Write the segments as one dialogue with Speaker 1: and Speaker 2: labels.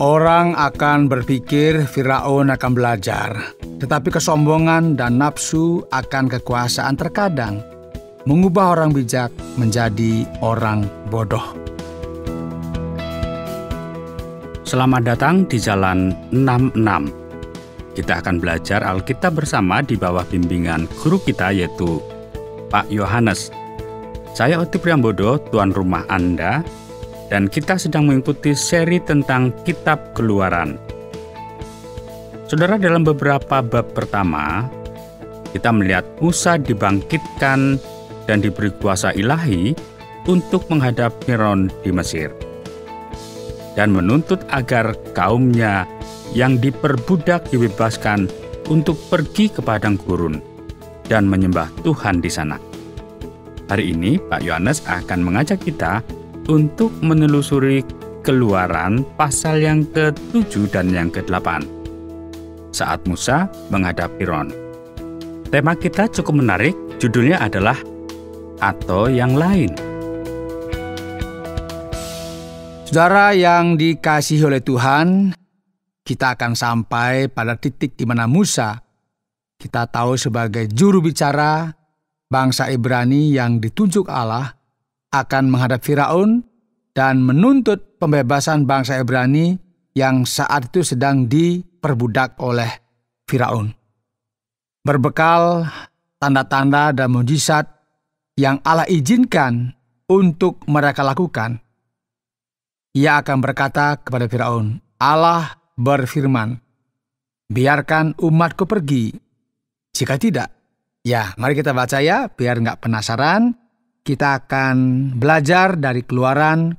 Speaker 1: Orang akan berpikir Firaun akan belajar, tetapi kesombongan dan nafsu akan kekuasaan terkadang mengubah orang bijak menjadi orang bodoh.
Speaker 2: Selamat datang di Jalan 66. Kita akan belajar Alkitab bersama di bawah bimbingan guru kita yaitu Pak Yohanes. Saya Oti Priambodo, tuan rumah Anda, dan kita sedang mengikuti seri tentang Kitab Keluaran. Saudara, dalam beberapa bab pertama, kita melihat Musa dibangkitkan dan diberi kuasa ilahi untuk menghadap Firaun di Mesir dan menuntut agar kaumnya yang diperbudak dibebaskan untuk pergi ke padang gurun dan menyembah Tuhan di sana. Hari ini Pak Yohanes akan mengajak kita untuk menelusuri Keluaran pasal yang ke-7 dan yang ke-8 saat Musa menghadap Firaun. Tema kita cukup menarik, judulnya adalah "Atau Yang Lain".
Speaker 1: Saudara yang dikasihi oleh Tuhan, kita akan sampai pada titik di mana Musa kita tahu sebagai juru bicara bangsa Ibrani yang ditunjuk Allah akan menghadap Firaun dan menuntut pembebasan bangsa Ibrani yang saat itu sedang diperbudak oleh Firaun. Berbekal tanda-tanda dan mujizat yang Allah izinkan untuk mereka lakukan, ia akan berkata kepada Firaun, Allah berfirman, biarkan umatku pergi. Jika tidak, ya mari kita baca ya, biar nggak penasaran. Kita akan belajar dari Keluaran,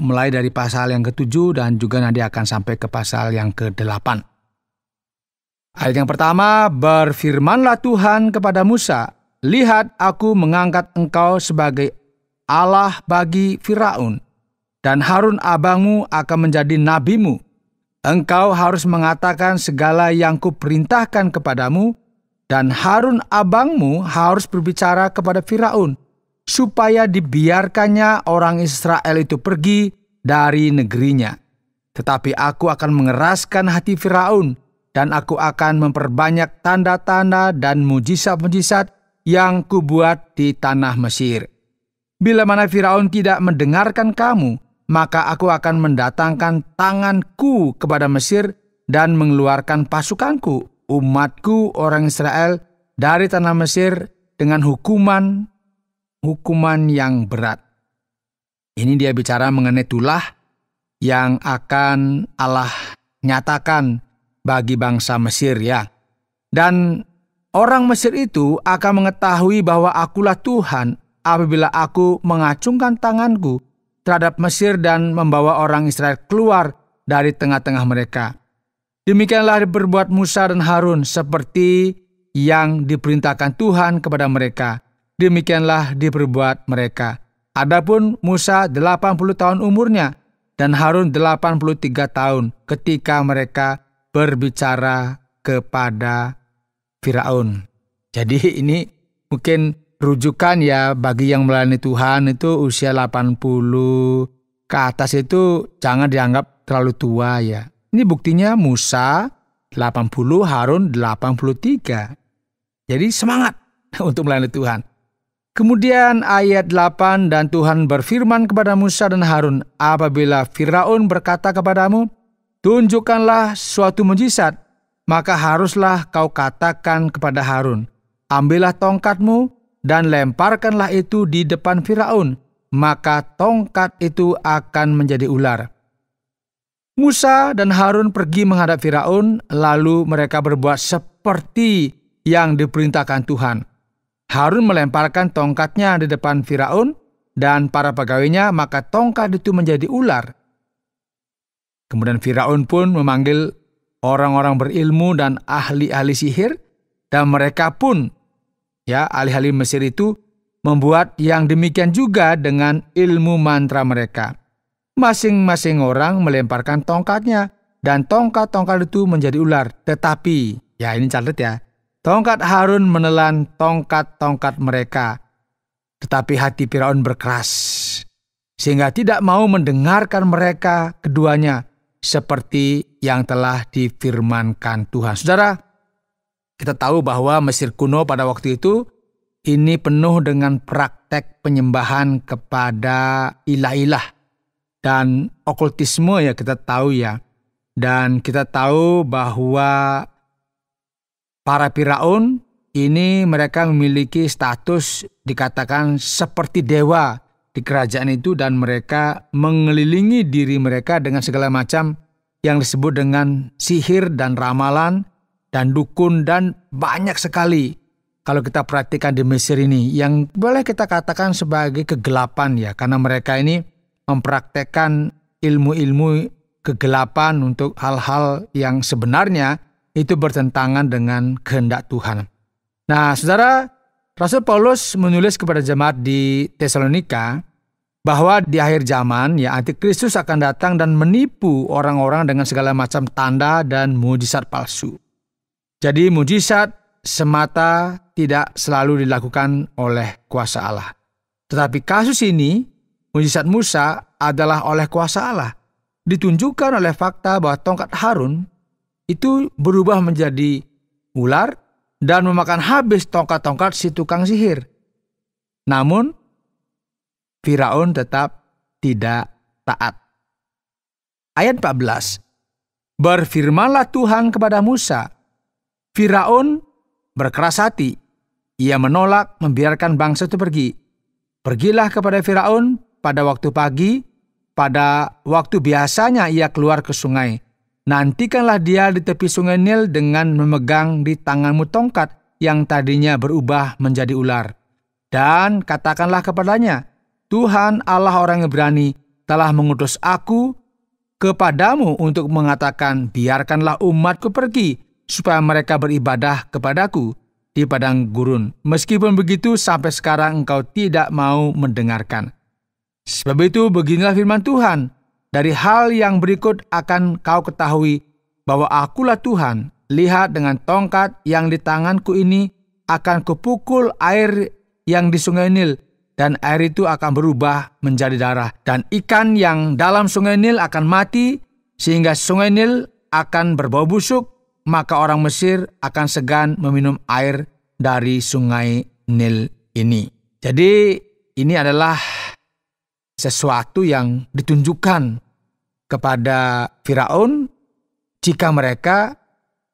Speaker 1: mulai dari pasal yang ke-7 dan juga nanti akan sampai ke pasal yang ke-8. Ayat yang pertama, berfirmanlah Tuhan kepada Musa, lihat aku mengangkat engkau sebagai Allah bagi Firaun, dan Harun abangmu akan menjadi nabimu. Engkau harus mengatakan segala yang kuperintahkan kepadamu, dan Harun abangmu harus berbicara kepada Firaun, supaya dibiarkannya orang Israel itu pergi dari negerinya. Tetapi aku akan mengeraskan hati Firaun, dan aku akan memperbanyak tanda-tanda dan mujizat-mujizat yang kubuat di tanah Mesir. Bila mana Firaun tidak mendengarkan kamu, maka aku akan mendatangkan tanganku kepada Mesir dan mengeluarkan pasukanku, umatku orang Israel, dari tanah Mesir dengan hukuman yang berat. Ini dia bicara mengenai tulah yang akan Allah nyatakan bagi bangsa Mesir ya. Dan orang Mesir itu akan mengetahui bahwa akulah Tuhan apabila aku mengacungkan tanganku terhadap Mesir dan membawa orang Israel keluar dari tengah-tengah mereka. Demikianlah diperbuat Musa dan Harun seperti yang diperintahkan Tuhan kepada mereka. Demikianlah diperbuat mereka. Adapun Musa 80 tahun umurnya dan Harun 83 tahun ketika mereka berbicara kepada Firaun. Jadi ini mungkin rujukan ya bagi yang melayani Tuhan itu usia 80 ke atas itu jangan dianggap terlalu tua ya. Ini buktinya Musa 80, Harun 83. Jadi semangat untuk melayani Tuhan. Kemudian ayat 8, dan Tuhan berfirman kepada Musa dan Harun, apabila Firaun berkata kepadamu, tunjukkanlah suatu mujizat, maka haruslah kau katakan kepada Harun, ambillah tongkatmu dan lemparkanlah itu di depan Firaun, maka tongkat itu akan menjadi ular. Musa dan Harun pergi menghadap Firaun, lalu mereka berbuat seperti yang diperintahkan Tuhan. Harun melemparkan tongkatnya di depan Firaun dan para pegawainya, maka tongkat itu menjadi ular. Kemudian Firaun pun memanggil orang-orang berilmu dan ahli-ahli sihir, dan mereka pun, ya ahli-ahli Mesir itu, membuat yang demikian juga dengan ilmu mantra mereka. Masing-masing orang melemparkan tongkatnya, dan tongkat-tongkat itu menjadi ular. Tetapi, ya ini catat ya, tongkat Harun menelan tongkat-tongkat mereka. Tetapi hati Firaun berkeras, sehingga tidak mau mendengarkan mereka keduanya. seperti yang telah difirmankan Tuhan. Saudara, kita tahu bahwa Mesir kuno pada waktu itu ini penuh dengan praktek penyembahan kepada ilah-ilah dan okultisme ya kita tahu ya. Dan kita tahu bahwa para Firaun ini mereka memiliki status dikatakan seperti dewa di kerajaan itu, dan mereka mengelilingi diri mereka dengan segala macam yang disebut dengan sihir dan ramalan dan dukun, dan banyak sekali kalau kita perhatikan di Mesir ini yang boleh kita katakan sebagai kegelapan ya, karena mereka ini mempraktekkan ilmu-ilmu kegelapan untuk hal-hal yang sebenarnya itu bertentangan dengan kehendak Tuhan. Nah, saudara, Rasul Paulus menulis kepada jemaat di Tesalonika bahwa di akhir zaman ya antikristus akan datang dan menipu orang-orang dengan segala macam tanda dan mujizat palsu. Jadi mujizat semata tidak selalu dilakukan oleh kuasa Allah. Tetapi kasus ini, mujizat Musa adalah oleh kuasa Allah. Ditunjukkan oleh fakta bahwa tongkat Harun itu berubah menjadi ular dan memakan habis tongkat-tongkat si tukang sihir. Namun, Firaun tetap tidak taat. Ayat 14. Berfirmanlah Tuhan kepada Musa, Firaun berkeras hati. Ia menolak membiarkan bangsa itu pergi. Pergilah kepada Firaun pada waktu pagi, pada waktu biasanya ia keluar ke sungai. Nantikanlah dia di tepi sungai Nil dengan memegang di tanganmu tongkat yang tadinya berubah menjadi ular. Dan katakanlah kepadanya, Tuhan Allah orang Ibrani telah mengutus aku kepadamu untuk mengatakan, biarkanlah umatku pergi, supaya mereka beribadah kepadaku di padang gurun. Meskipun begitu, sampai sekarang engkau tidak mau mendengarkan. Sebab itu beginilah firman Tuhan, dari hal yang berikut akan kau ketahui bahwa akulah Tuhan. Lihat, dengan tongkat yang di tanganku ini akan kupukul air yang di sungai Nil, dan air itu akan berubah menjadi darah. Dan ikan yang dalam sungai Nil akan mati, sehingga sungai Nil akan berbau busuk, maka orang Mesir akan segan meminum air dari sungai Nil ini. Jadi ini adalah sesuatu yang ditunjukkan kepada Firaun jika mereka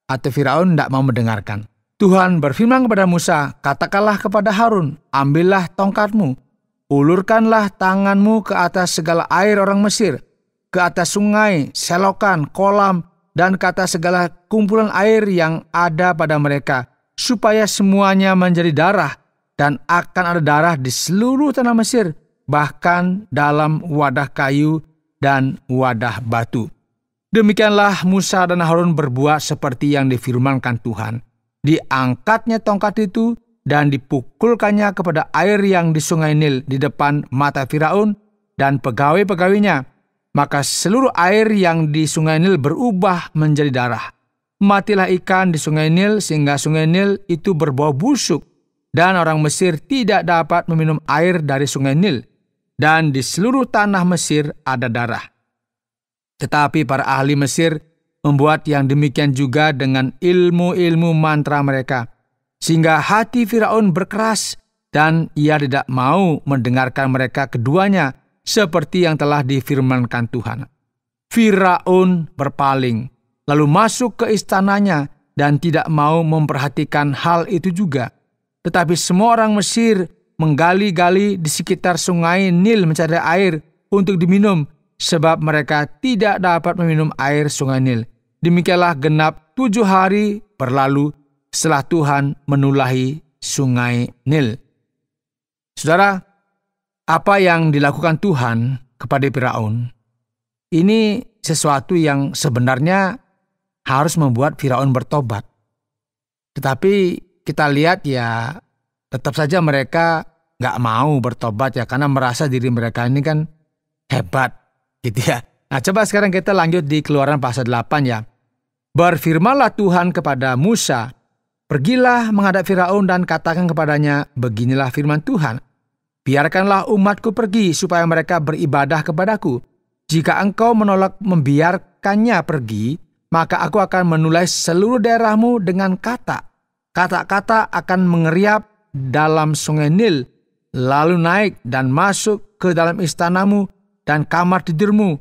Speaker 1: atau Firaun tidak mau mendengarkan. Tuhan berfirman kepada Musa, katakanlah kepada Harun, ambillah tongkatmu, ulurkanlah tanganmu ke atas segala air orang Mesir, ke atas sungai, selokan, kolam, dan ke atas segala kumpulan air yang ada pada mereka, supaya semuanya menjadi darah, dan akan ada darah di seluruh tanah Mesir, bahkan dalam wadah kayu dan wadah batu. Demikianlah Musa dan Harun berbuat seperti yang difirmankan Tuhan. Diangkatnya tongkat itu dan dipukulkannya kepada air yang di sungai Nil di depan mata Firaun dan pegawai-pegawainya. Maka seluruh air yang di sungai Nil berubah menjadi darah. Matilah ikan di sungai Nil sehingga sungai Nil itu berbau busuk, dan orang Mesir tidak dapat meminum air dari sungai Nil. Dan di seluruh tanah Mesir ada darah. Tetapi para ahli Mesir membuat yang demikian juga dengan ilmu-ilmu mantra mereka, sehingga hati Firaun berkeras dan ia tidak mau mendengarkan mereka keduanya seperti yang telah difirmankan Tuhan. Firaun berpaling, lalu masuk ke istananya dan tidak mau memperhatikan hal itu juga. Tetapi semua orang Mesir menggali-gali di sekitar sungai Nil mencari air untuk diminum, sebab mereka tidak dapat meminum air sungai Nil. Demikianlah genap 7 hari berlalu setelah Tuhan menulahi sungai Nil. Saudara, apa yang dilakukan Tuhan kepada Firaun, ini sesuatu yang sebenarnya harus membuat Firaun bertobat. Tetapi kita lihat ya, tetap saja mereka nggak mau bertobat ya, karena merasa diri mereka ini kan hebat gitu ya. Nah, coba sekarang kita lanjut di Keluaran pasal 8 ya. Berfirmanlah Tuhan kepada Musa, pergilah menghadap Firaun dan katakan kepadanya, beginilah firman Tuhan, biarkanlah umatku pergi supaya mereka beribadah kepadaku. Jika engkau menolak membiarkan membiarkannya pergi, maka aku akan menulai seluruh daerahmu dengan kata. Kata-kata akan mengeriap dalam sungai Nil, lalu naik dan masuk ke dalam istanamu dan kamar tidurmu,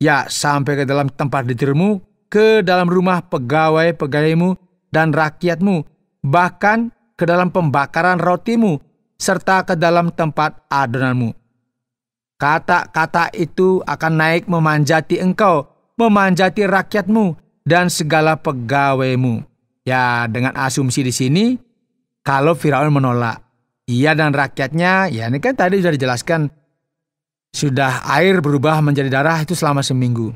Speaker 1: ya sampai ke dalam tempat tidurmu, ke dalam rumah pegawai-pegawaimu dan rakyatmu, bahkan ke dalam pembakaran rotimu, serta ke dalam tempat adonanmu. Kata-kata itu akan naik memanjati engkau, memanjati rakyatmu dan segala pegawaimu. Ya, dengan asumsi di sini, kalau Firaun menolak, ia dan rakyatnya, ya ini kan tadi sudah dijelaskan, sudah air berubah menjadi darah itu selama seminggu.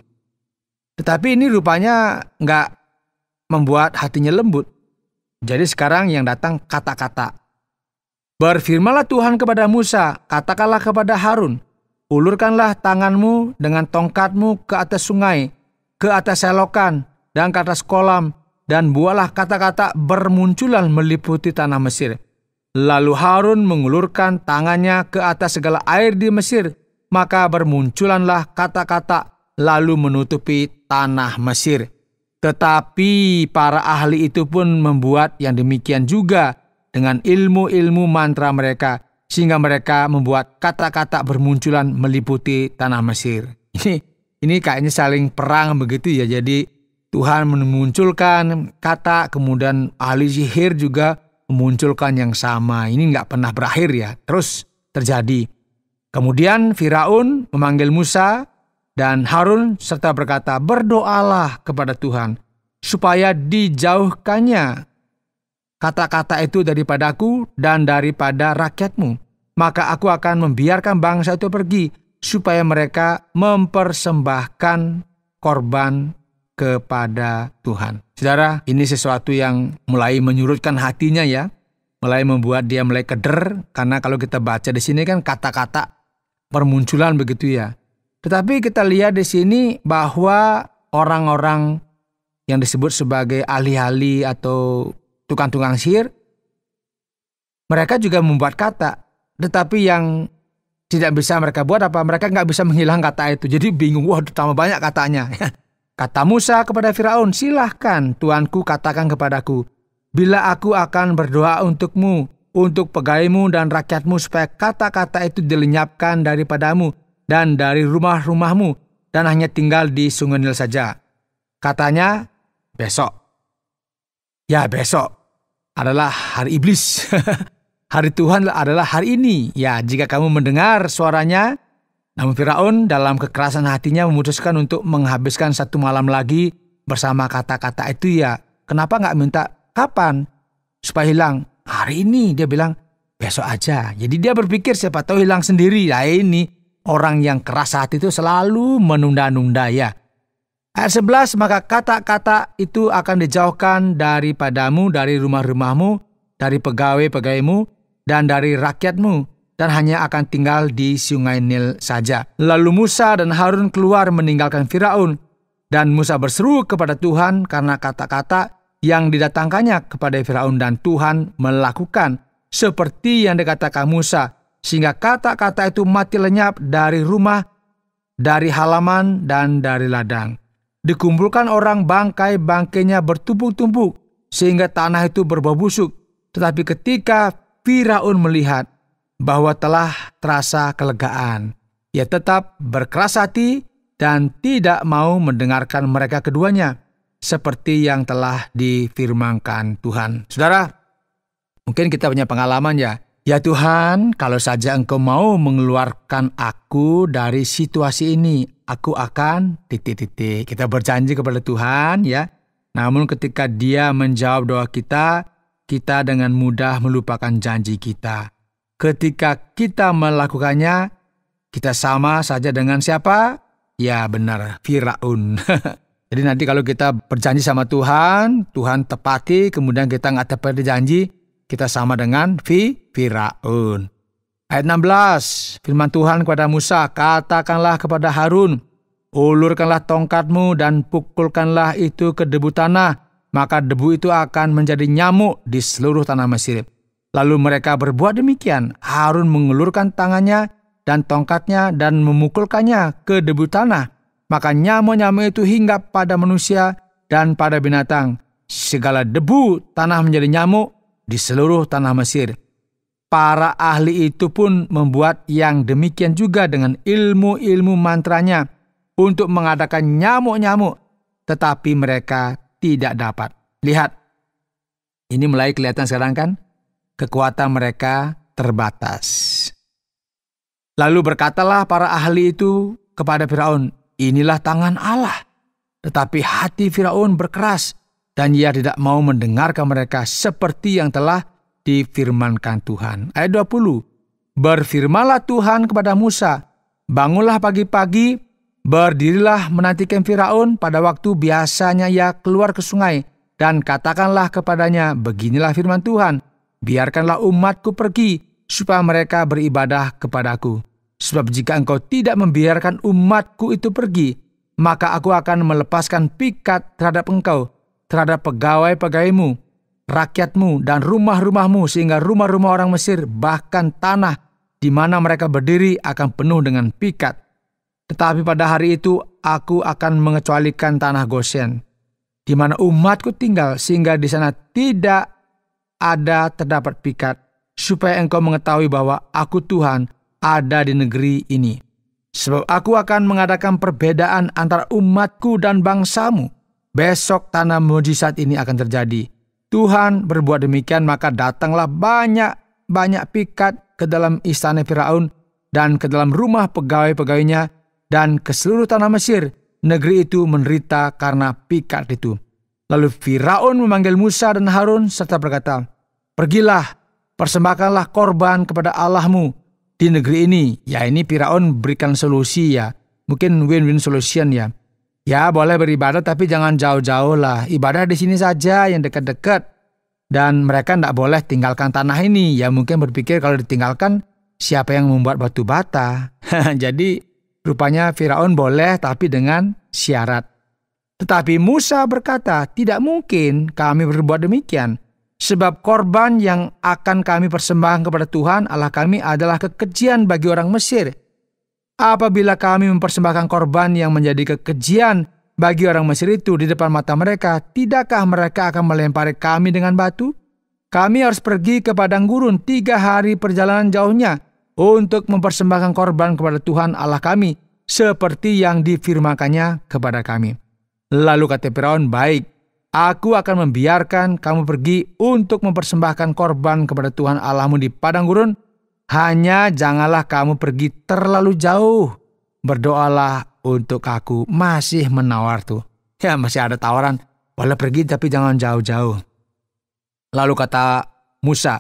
Speaker 1: Tetapi ini rupanya nggak membuat hatinya lembut. Jadi sekarang yang datang kata-kata. Berfirmanlah Tuhan kepada Musa, katakanlah kepada Harun, ulurkanlah tanganmu dengan tongkatmu ke atas sungai, ke atas selokan, dan ke atas kolam, dan buatlah kata-kata bermunculan meliputi tanah Mesir. Lalu Harun mengulurkan tangannya ke atas segala air di Mesir, maka bermunculanlah kata-kata lalu menutupi tanah Mesir. Tetapi para ahli itu pun membuat yang demikian juga dengan ilmu-ilmu mantra mereka, sehingga mereka membuat kata-kata bermunculan meliputi tanah Mesir. Ini kayaknya saling perang begitu ya. Jadi Tuhan memunculkan kata, kemudian ahli sihir juga memunculkan yang sama. Ini nggak pernah berakhir ya, terus terjadi. Kemudian Firaun memanggil Musa dan Harun serta berkata, berdoalah kepada Tuhan supaya dijauhkannya kata-kata itu daripadaku dan daripada rakyatmu. Maka aku akan membiarkan bangsa itu pergi supaya mereka mempersembahkan korban kepada Tuhan. Saudara, ini sesuatu yang mulai menyurutkan hatinya ya, mulai membuat dia mulai keder, karena kalau kita baca di sini kan kata-kata permunculan begitu ya. Tetapi kita lihat di sini bahwa orang-orang yang disebut sebagai ahli-ahli atau tukang-tukang sihir, mereka juga membuat kata, tetapi yang tidak bisa mereka buat apa? Mereka nggak bisa menghilang kata itu. Jadi bingung, wah tambah banyak katanya. Kata Musa kepada Firaun, silahkan Tuanku katakan kepadaku, bila aku akan berdoa untukmu, untuk pegawaimu dan rakyatmu, supaya kata-kata itu dilenyapkan daripadamu dan dari rumah-rumahmu, dan hanya tinggal di sungai Nil saja. Katanya, besok. Ya, besok adalah hari iblis. Hari Tuhan adalah hari ini. Ya, jika kamu mendengar suaranya. Namun Firaun dalam kekerasan hatinya memutuskan untuk menghabiskan satu malam lagi bersama kata-kata itu ya. Kenapa nggak minta kapan supaya hilang? Hari ini dia bilang besok aja. Jadi dia berpikir siapa tahu hilang sendiri. Nah ini orang yang keras hati itu selalu menunda-nunda ya. Ayat 11, maka kata-kata itu akan dijauhkan daripadamu, dari rumah-rumahmu, dari pegawai-pegawaimu, dan dari rakyatmu, dan hanya akan tinggal di sungai Nil saja. Lalu Musa dan Harun keluar meninggalkan Firaun, dan Musa berseru kepada Tuhan karena kata-kata yang didatangkannya kepada Firaun, dan Tuhan melakukan seperti yang dikatakan Musa, sehingga kata-kata itu mati lenyap dari rumah, dari halaman, dan dari ladang. Dikumpulkan orang, bangkai-bangkainya bertumpuk-tumpuk, sehingga tanah itu berbau busuk. Tetapi ketika Firaun melihat bahwa telah terasa kelegaan, ia tetap berkeras hati dan tidak mau mendengarkan mereka keduanya, seperti yang telah difirmankan Tuhan. Saudara, mungkin kita punya pengalaman ya. Ya Tuhan, kalau saja Engkau mau mengeluarkan aku dari situasi ini, aku akan ... Kita berjanji kepada Tuhan ya. Namun ketika Dia menjawab doa kita, kita dengan mudah melupakan janji kita. Ketika kita melakukannya, kita sama saja dengan siapa? Ya benar, Firaun. Jadi nanti kalau kita berjanji sama Tuhan, Tuhan tepati, kemudian kita nggak tepati janji, kita sama dengan Firaun. Ayat 16, firman Tuhan kepada Musa, katakanlah kepada Harun, ulurkanlah tongkatmu dan pukulkanlah itu ke debu tanah, maka debu itu akan menjadi nyamuk di seluruh tanah Mesir. Lalu mereka berbuat demikian. Harun mengulurkan tangannya dan tongkatnya dan memukulkannya ke debu tanah. maka nyamuk-nyamuk itu hinggap pada manusia dan pada binatang. Segala debu tanah menjadi nyamuk di seluruh tanah Mesir. Para ahli itu pun membuat yang demikian juga dengan ilmu-ilmu mantranya untuk mengadakan nyamuk-nyamuk, tetapi mereka tidak dapat. Lihat, ini mulai kelihatan sekarang kan? Kekuatan mereka terbatas. Lalu berkatalah para ahli itu kepada Firaun, inilah tangan Allah. Tetapi hati Firaun berkeras, dan ia tidak mau mendengarkan mereka seperti yang telah difirmankan Tuhan. Ayat 20, berfirmanlah Tuhan kepada Musa, bangunlah pagi-pagi, berdirilah menantikan Firaun pada waktu biasanya ia keluar ke sungai, dan katakanlah kepadanya, beginilah firman Tuhan, biarkanlah umatku pergi, supaya mereka beribadah kepadaku. Sebab jika engkau tidak membiarkan umatku itu pergi, maka aku akan melepaskan pikat terhadap engkau, terhadap pegawai-pegawaimu, rakyatmu, dan rumah-rumahmu, sehingga rumah-rumah orang Mesir, bahkan tanah di mana mereka berdiri akan penuh dengan pikat. Tetapi pada hari itu aku akan mengecualikan tanah Goshen, di mana umatku tinggal, sehingga di sana tidak ada terdapat pikat, supaya engkau mengetahui bahwa aku Tuhan ada di negeri ini. Sebab aku akan mengadakan perbedaan antara umatku dan bangsamu. Besok tanah mujizat ini akan terjadi. Tuhan berbuat demikian, maka datanglah banyak pikat ke dalam istana Firaun dan ke dalam rumah pegawai-pegawainya dan ke seluruh tanah Mesir. Negeri itu menderita karena pikat itu. Lalu Firaun memanggil Musa dan Harun serta berkata, pergilah, persembahkanlah korban kepada Allahmu di negeri ini. Ya, ini Firaun berikan solusi ya. Mungkin win-win solution ya. Ya, boleh beribadah tapi jangan jauh-jauh lah. Ibadah di sini saja yang dekat-dekat. Dan mereka tidak boleh tinggalkan tanah ini. Ya, mungkin berpikir kalau ditinggalkan siapa yang membuat batu bata. Jadi rupanya Firaun boleh tapi dengan syarat. Tetapi Musa berkata, tidak mungkin kami berbuat demikian. Sebab korban yang akan kami persembahkan kepada Tuhan Allah kami adalah kekejian bagi orang Mesir. Apabila kami mempersembahkan korban yang menjadi kekejian bagi orang Mesir itu di depan mata mereka, tidakkah mereka akan melempari kami dengan batu? Kami harus pergi ke padang gurun 3 hari perjalanan jauhnya untuk mempersembahkan korban kepada Tuhan Allah kami, seperti yang difirmankannya kepada kami. Lalu kata Firaun, baik. Aku akan membiarkan kamu pergi untuk mempersembahkan korban kepada Tuhan Allahmu di padang gurun. Hanya janganlah kamu pergi terlalu jauh. Berdoalah untuk aku. Masih menawar tuh. Ya, masih ada tawaran. Boleh pergi tapi jangan jauh-jauh. Lalu kata Musa,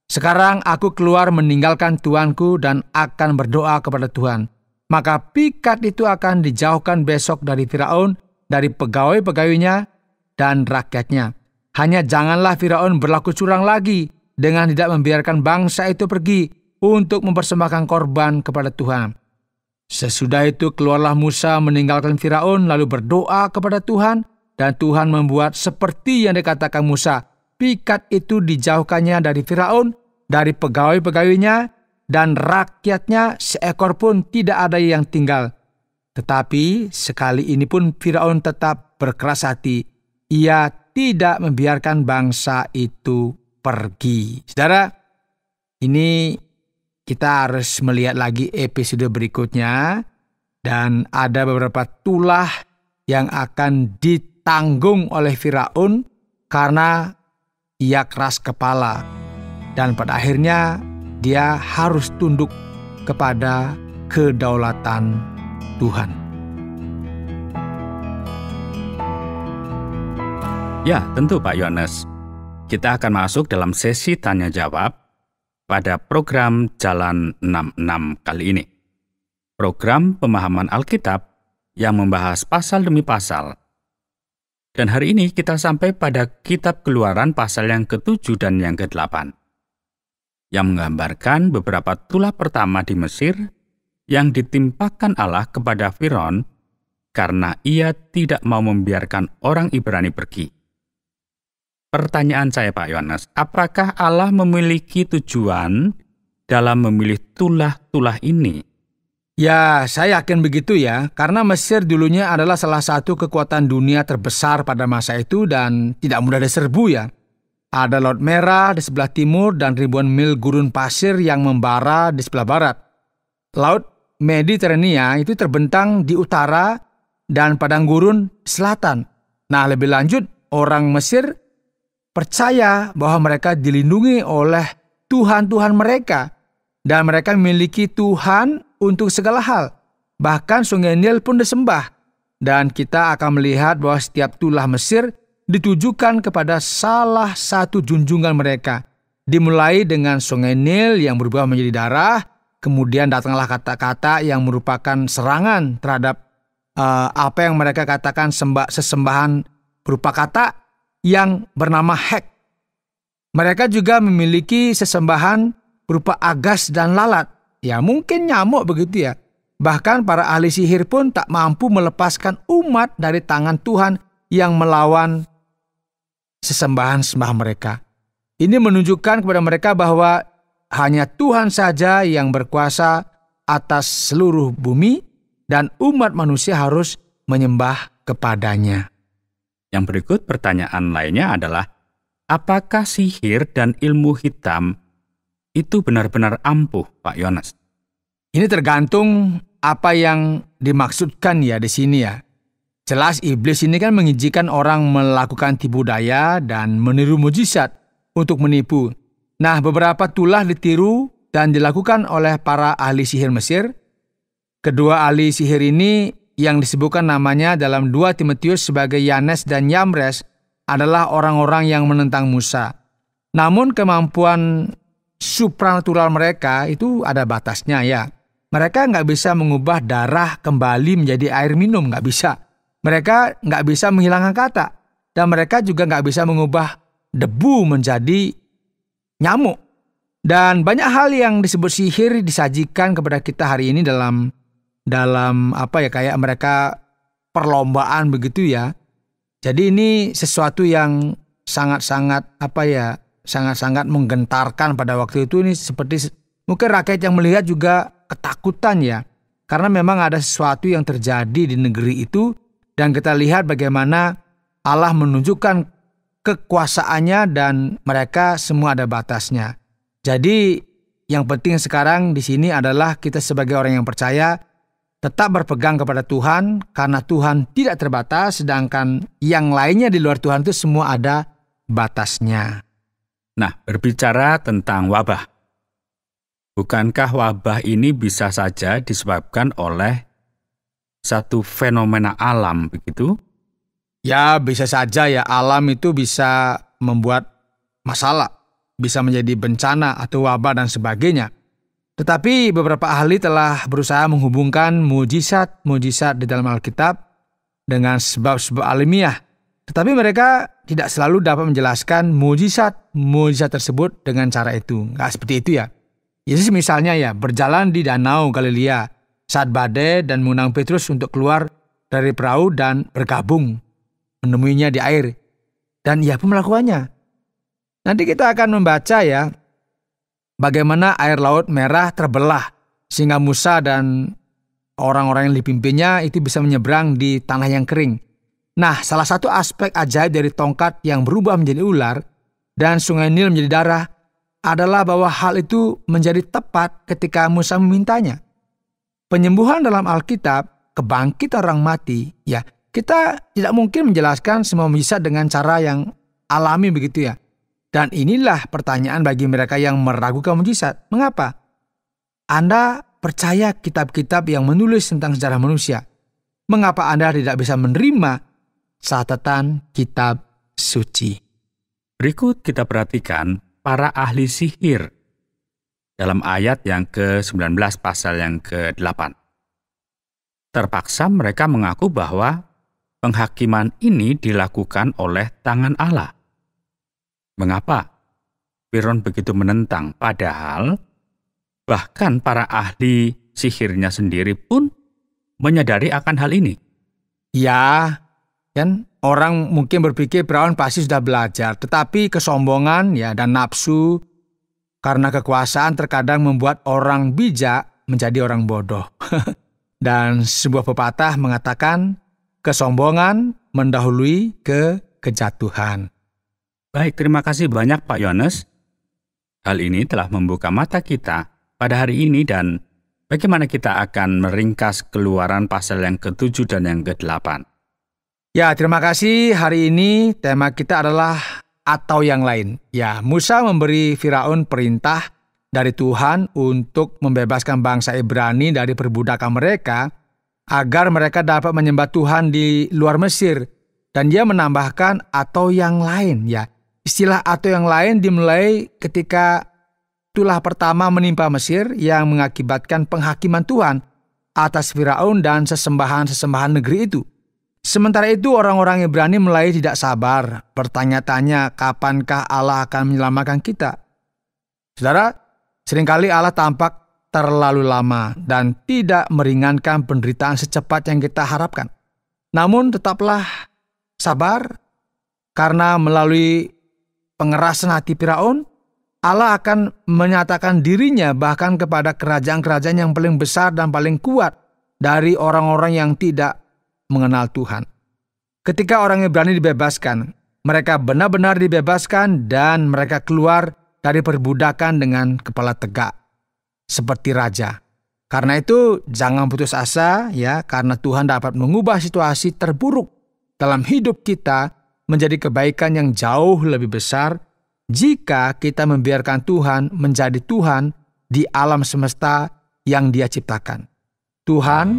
Speaker 1: sekarang aku keluar meninggalkan tuanku dan akan berdoa kepada Tuhan. Maka pikat itu akan dijauhkan besok dari Firaun, dari pegawai-pegawainya, dan rakyatnya. Hanya janganlah Firaun berlaku curang lagi dengan tidak membiarkan bangsa itu pergi untuk mempersembahkan korban kepada Tuhan. Sesudah itu keluarlah Musa meninggalkan Firaun lalu berdoa kepada Tuhan, dan Tuhan membuat seperti yang dikatakan Musa. Pikat itu dijauhkannya dari Firaun, dari pegawai-pegawainya, dan rakyatnya seekor pun tidak ada yang tinggal. Tetapi sekali ini pun Firaun tetap berkeras hati. Ia tidak membiarkan bangsa itu pergi. Saudara, ini kita harus melihat lagi episode berikutnya. Dan ada beberapa tulah yang akan ditanggung oleh Firaun karena ia keras kepala. Dan pada akhirnya dia harus tunduk kepada kedaulatan Tuhan.
Speaker 2: Ya, tentu Pak Yohanes. Kita akan masuk dalam sesi tanya-jawab pada program Jalan 66 kali ini. Program pemahaman Alkitab yang membahas pasal demi pasal. Dan hari ini kita sampai pada kitab Keluaran pasal yang ke-7 dan yang ke-8. Yang menggambarkan beberapa tulah pertama di Mesir yang ditimpakan Allah kepada Firaun karena ia tidak mau membiarkan orang Ibrani pergi. Pertanyaan saya Pak Yohanes, apakah Allah memiliki tujuan dalam memilih tulah-tulah ini?
Speaker 1: Ya, saya yakin begitu ya, karena Mesir dulunya adalah salah satu kekuatan dunia terbesar pada masa itu dan tidak mudah diserbu ya. Ada Laut Merah di sebelah timur dan ribuan mil gurun pasir yang membara di sebelah barat. Laut Mediterania itu terbentang di utara dan padang gurun di selatan. Nah, lebih lanjut, orang Mesir percaya bahwa mereka dilindungi oleh Tuhan-Tuhan mereka dan mereka memiliki Tuhan untuk segala hal. Bahkan Sungai Nil pun disembah. Dan kita akan melihat bahwa setiap tulah Mesir ditujukan kepada salah satu junjungan mereka. Dimulai dengan Sungai Nil yang berubah menjadi darah, kemudian datanglah kata-kata yang merupakan serangan terhadap apa yang mereka katakan sesembahan berupa kata yang bernama Hek. Mereka juga memiliki sesembahan berupa agas dan lalat. Ya mungkin nyamuk begitu ya. Bahkan para ahli sihir pun tak mampu melepaskan umat dari tangan Tuhan yang melawan sesembahan-sembah mereka. Ini menunjukkan kepada mereka bahwa hanya Tuhan saja yang berkuasa atas seluruh bumi dan umat manusia harus menyembah kepadanya.
Speaker 2: Yang berikut pertanyaan lainnya adalah, apakah sihir dan ilmu hitam itu benar-benar ampuh, Pak Yohanes?
Speaker 1: Ini tergantung apa yang dimaksudkan ya di sini ya. Jelas iblis ini kan mengizinkan orang melakukan tipu daya dan meniru mujizat untuk menipu. Nah, beberapa tulah ditiru dan dilakukan oleh para ahli sihir Mesir. Kedua ahli sihir ini yang disebutkan namanya dalam 2 Timotius sebagai Yanes dan Yamres adalah orang-orang yang menentang Musa. Namun kemampuan supranatural mereka itu ada batasnya ya. Mereka nggak bisa mengubah darah kembali menjadi air minum, nggak bisa. Mereka nggak bisa menghilangkan kata. Dan mereka juga nggak bisa mengubah debu menjadi nyamuk. Dan banyak hal yang disebut sihir disajikan kepada kita hari ini dalam kayak mereka perlombaan begitu ya. Jadi ini sesuatu yang sangat-sangat menggentarkan pada waktu itu. Ini seperti mungkin rakyat yang melihat juga ketakutan ya. Karena memang ada sesuatu yang terjadi di negeri itu dan kita lihat bagaimana Allah menunjukkan kekuasaannya dan mereka semua ada batasnya. Jadi yang penting sekarang di sini adalah kita sebagai orang yang percaya tetap berpegang kepada Tuhan karena Tuhan tidak terbatas, sedangkan yang lainnya di luar Tuhan itu semua ada batasnya.
Speaker 2: Nah, berbicara tentang wabah. Bukankah wabah ini bisa saja disebabkan oleh satu fenomena alam begitu?
Speaker 1: Ya, bisa saja ya, alam itu bisa membuat masalah, bisa menjadi bencana atau wabah dan sebagainya. Tetapi beberapa ahli telah berusaha menghubungkan mujizat-mujizat di dalam Alkitab dengan sebab-sebab alamiah. Tetapi mereka tidak selalu dapat menjelaskan mujizat tersebut dengan cara itu. Nggak seperti itu ya. Yesus misalnya ya berjalan di danau Galilea saat badai dan mengundang Petrus untuk keluar dari perahu dan bergabung menemuinya di air. Dan ia pun melakukannya. Nanti kita akan membaca ya bagaimana air Laut Merah terbelah sehingga Musa dan orang-orang yang dipimpinnya itu bisa menyeberang di tanah yang kering. Nah, salah satu aspek ajaib dari tongkat yang berubah menjadi ular dan Sungai Nil menjadi darah adalah bahwa hal itu menjadi tepat ketika Musa memintanya. Penyembuhan dalam Alkitab, kebangkitan orang mati, ya kita tidak mungkin menjelaskan semua mujizat dengan cara yang alami begitu ya. Dan inilah pertanyaan bagi mereka yang meragukan mujizat. Mengapa? Anda percaya kitab-kitab yang menulis tentang sejarah manusia. Mengapa Anda tidak bisa menerima catatan kitab suci?
Speaker 2: Berikut kita perhatikan para ahli sihir dalam ayat yang ke-19 pasal yang ke-8. Terpaksa mereka mengaku bahwa penghakiman ini dilakukan oleh tangan Allah. Mengapa? Fir'aun begitu menentang, padahal bahkan para ahli sihirnya sendiri pun menyadari akan hal ini.
Speaker 1: Ya, kan orang mungkin berpikir Fir'aun pasti sudah belajar, tetapi kesombongan ya dan nafsu karena kekuasaan terkadang membuat orang bijak menjadi orang bodoh. Dan sebuah pepatah mengatakan, kesombongan mendahului kejatuhan.
Speaker 2: Baik, terima kasih banyak Pak Yohanes. Hal ini telah membuka mata kita pada hari ini dan bagaimana kita akan meringkas Keluaran pasal yang ke-7 dan yang ke-8.
Speaker 1: Ya, terima kasih. Hari ini tema kita adalah atau yang lain. Ya, Musa memberi Firaun perintah dari Tuhan untuk membebaskan bangsa Ibrani dari perbudakan mereka agar mereka dapat menyembah Tuhan di luar Mesir. Dan dia menambahkan atau yang lain. Ya, istilah atau yang lain dimulai ketika tulah pertama menimpa Mesir yang mengakibatkan penghakiman Tuhan atas Firaun dan sesembahan-sesembahan negeri itu. Sementara itu orang-orang Ibrani mulai tidak sabar, bertanya-tanya kapankah Allah akan menyelamatkan kita. Saudara, seringkali Allah tampak terlalu lama dan tidak meringankan penderitaan secepat yang kita harapkan. Namun tetaplah sabar, karena melalui pengerasan hati Firaun, Allah akan menyatakan dirinya bahkan kepada kerajaan-kerajaan yang paling besar dan paling kuat dari orang-orang yang tidak mengenal Tuhan. Ketika orang Ibrani dibebaskan, mereka benar-benar dibebaskan dan mereka keluar dari perbudakan dengan kepala tegak, seperti raja. Karena itu, jangan putus asa ya, karena Tuhan dapat mengubah situasi terburuk dalam hidup kita menjadi kebaikan yang jauh lebih besar jika kita membiarkan Tuhan menjadi Tuhan di alam semesta yang Dia ciptakan. Tuhan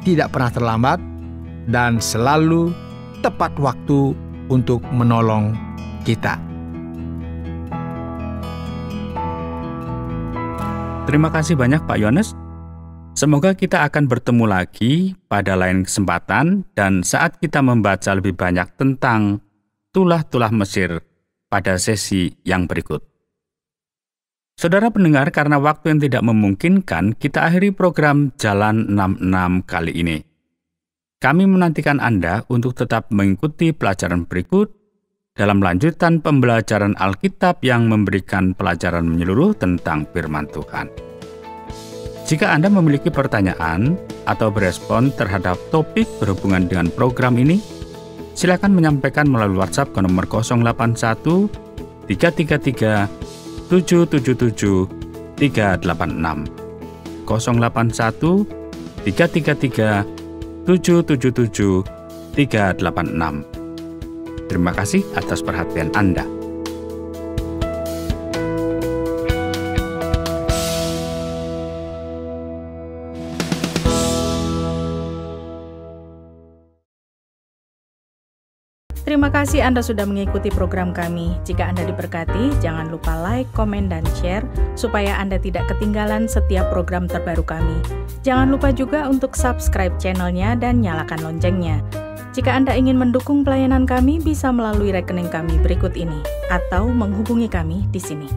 Speaker 1: tidak pernah terlambat dan selalu tepat waktu untuk menolong kita.
Speaker 2: Terima kasih banyak Pak Yohanes. Semoga kita akan bertemu lagi pada lain kesempatan dan saat kita membaca lebih banyak tentang tulah-tulah Mesir pada sesi yang berikut. Saudara pendengar, karena waktu yang tidak memungkinkan, kita akhiri program Jalan 66 kali ini. Kami menantikan Anda untuk tetap mengikuti pelajaran berikut dalam lanjutan pembelajaran Alkitab yang memberikan pelajaran menyeluruh tentang firman Tuhan. Jika Anda memiliki pertanyaan atau berespon terhadap topik berhubungan dengan program ini, silakan menyampaikan melalui WhatsApp ke nomor 081 333 777 386 081 333 777 386. Terima kasih atas perhatian Anda.
Speaker 3: Terima kasih Anda sudah mengikuti program kami. Jika Anda diberkati, jangan lupa like, komen, dan share supaya Anda tidak ketinggalan setiap program terbaru kami. Jangan lupa juga untuk subscribe channelnya dan nyalakan loncengnya. Jika Anda ingin mendukung pelayanan kami, bisa melalui rekening kami berikut ini atau menghubungi kami di sini.